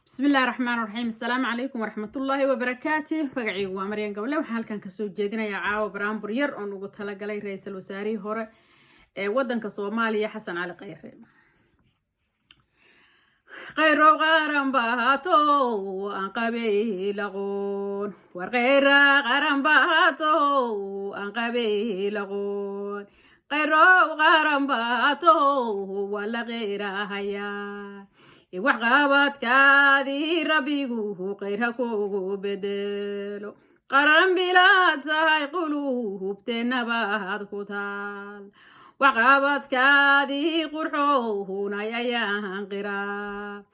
بسم الله الرحمن الرحيم. السلام عليكم ورحمة الله وبركاته. بقعي ومريان قولة وحال كان كسو جيدنا يا عاو برام برير أنو قلت لقلي رئيس الوزاري هورا ودن كصوماليا حسن على غير غرام باتو أن قبيلغون وغير غرام باتو أن قبيلغون غير غرام باتو ولا غير هيا وحقابات كاذي ربيقوه غيركوه بدلو قرن بلاد ساي قلوب تنبات كتال وحقابات كاذي قرحوه نايان قرا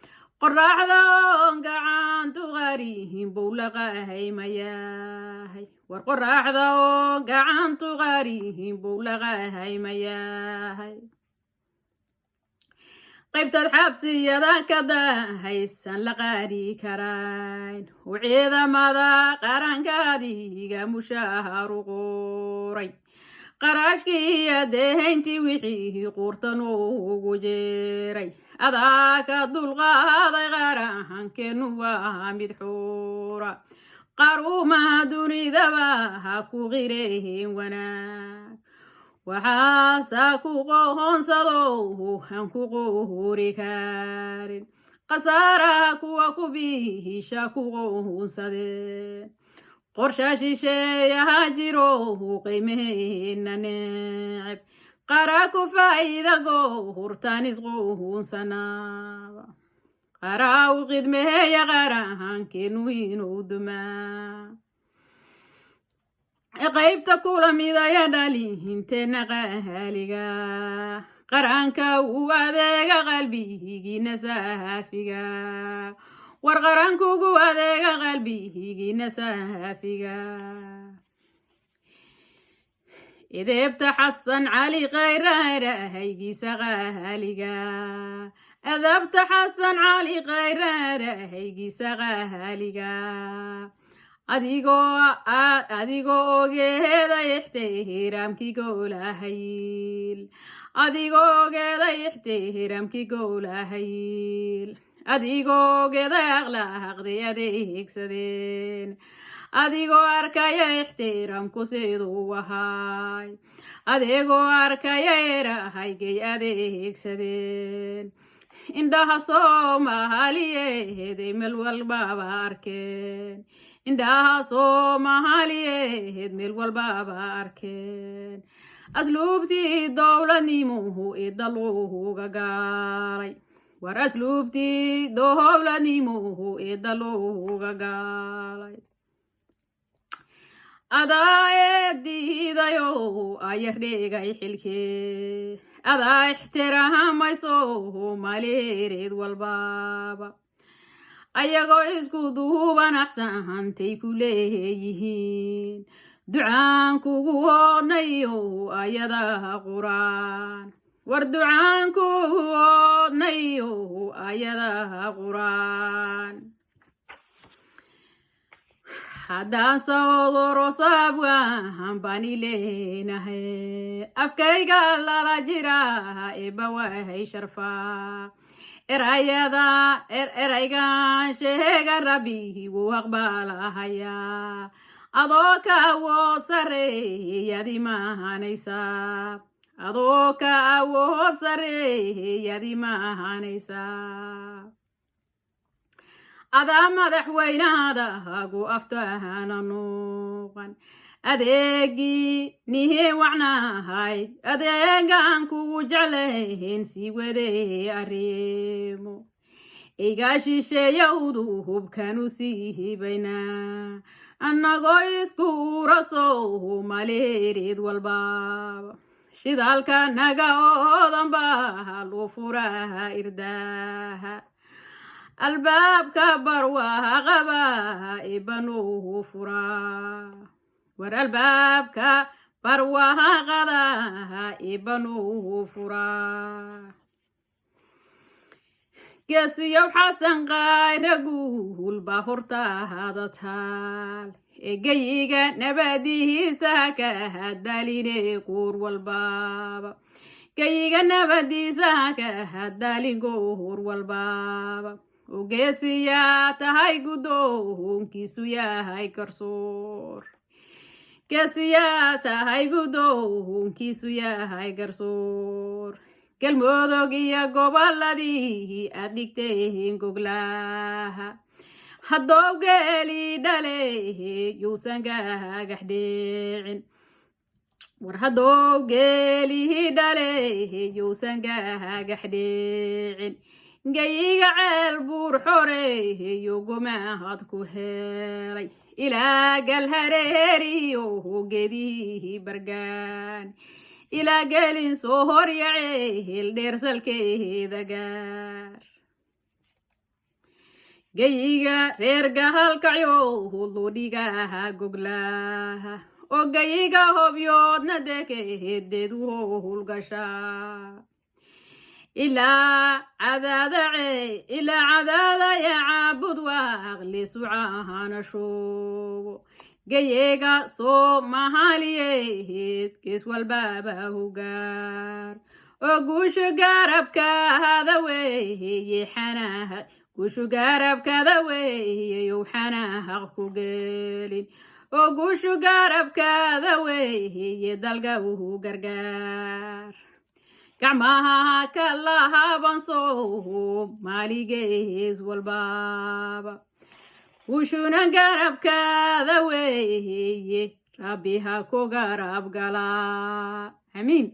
قرع ذون قعان تغاريهم بولغاهي مياهي والقرع ذون قعان تغاريهم بولغاهي مياهي قيبت الحبسية ذاك دا هيسان لقاري كراين وعيدا ماذا قران كاديغا مشاهر قوري قراشكي يدهينتي وحيه قورتنو وجيري أذاك الدلغاضي غران كنوا مدحورا قارو ما دوني ذباها كو غيريه وناك وحاساكو قوهن صلوه هنكو قوهوري كارين قصاراكو وكبيه شاكو قوهن صدين قرشاشي شيا هاجروه قيمهن نعب قراكو فايدة قوهر تانيس قوهن سنابا قراو قدمه يا غراهن كنوينو دماء قيبت كل ميدا يدالي انتنا غاليغا قرانكا واديغا قلبي نسافيغا ورغرانكو واديغا قلبي نسافيغا إذا بتحسن علي غير هيجي سغاليغا إذا بتحسن علي غير هيجي سغاليغا adigoo geeda ixtiraamkii gowlahayl adigoo geeda ixtiraamkii gowlahayl adigoo geeda akhlaaqday adeegsadeen adigoo arkaya ixtiraamku siduu ahaay adigoo arkaya erahaygay adeegsadeen indhaha soomaaliyeeday meel walbaba arkeen indhaha soomaaliyeed meel walbaba arkeen asluubtii dowladnimuhu eedaluuga gaalay war asluubtii dowladnimuhu eedaluuga gaalay adaa eediidayo ayardheegay xilkee adaa ixtiraamayso maleereed walbaba ayagoo isku duuban axsahantay ku leeyihiin ducaan kugu hoodnayo ayadaha quraan war ducaan kugu hoodnayo ayadaha quraan haddaan sawdoro saabwahan bani leenahe afkayga lala jiraa eebbawahay sharfaa eraygan sheega rabbi wuu aqbalahayaa adoo ka awood sareeyadi maahanaysaa adoo ka awood sareeyadi maahanaysaa adaa madaxweynaadahagu aftahana nuuqan adeegii nihi wacnahay adeegaan kugu jeclayn sii wadee arrimo iga shisheeyawdu hubkanu sii hibaynaa annagoo isku urasow maleereed walbaba shidaalka naga oodanba loo furaha irdaaha albaabka barwaaqaba ibanuhu furaa war albaabka barwaaqada ibanuhu furaa geesiyow xasan qayraguulba hortaada taal egayiga nabadihiisa ka hadaline quur walbaba gayiga nabadiisa ka hadalin goor walbaba geesiyaa tahay guddoonkiisu yahay garsoor geesiyaa tahay guddoonkiisu yahay garsoor galmudug iyo gobolladii aad dhigteen goglaha haddou geeli dhale yuusan gagax dhicin war haddou geelihii dhale yuusan gagax dhicin gayiga ceel buur xoreeyo gomahad ku helay ilaa galhareeriyo geedihii bargaan ilaa gelin soo horyaceel dheersalkeeda gaar gayiga reer gahalkacyo lodhigaha goglaha oo gayiga hobyoodna dekehedeedu howlgashaa ilaa cadaadaya caabud waaqli sucaahana shoogo gayeega soomaaliyeed gees walbaba hugaar oo guushu garabkaada weeye xanaha guushu garabkaada weeye yow xanahaq ku gelin oo guushu garabkaada weeye dalga uhu gargaar gacmaha ka lahabanso maaligees walbaba guushuna garabkaada weeye rabbi ha ku garab galaa amiin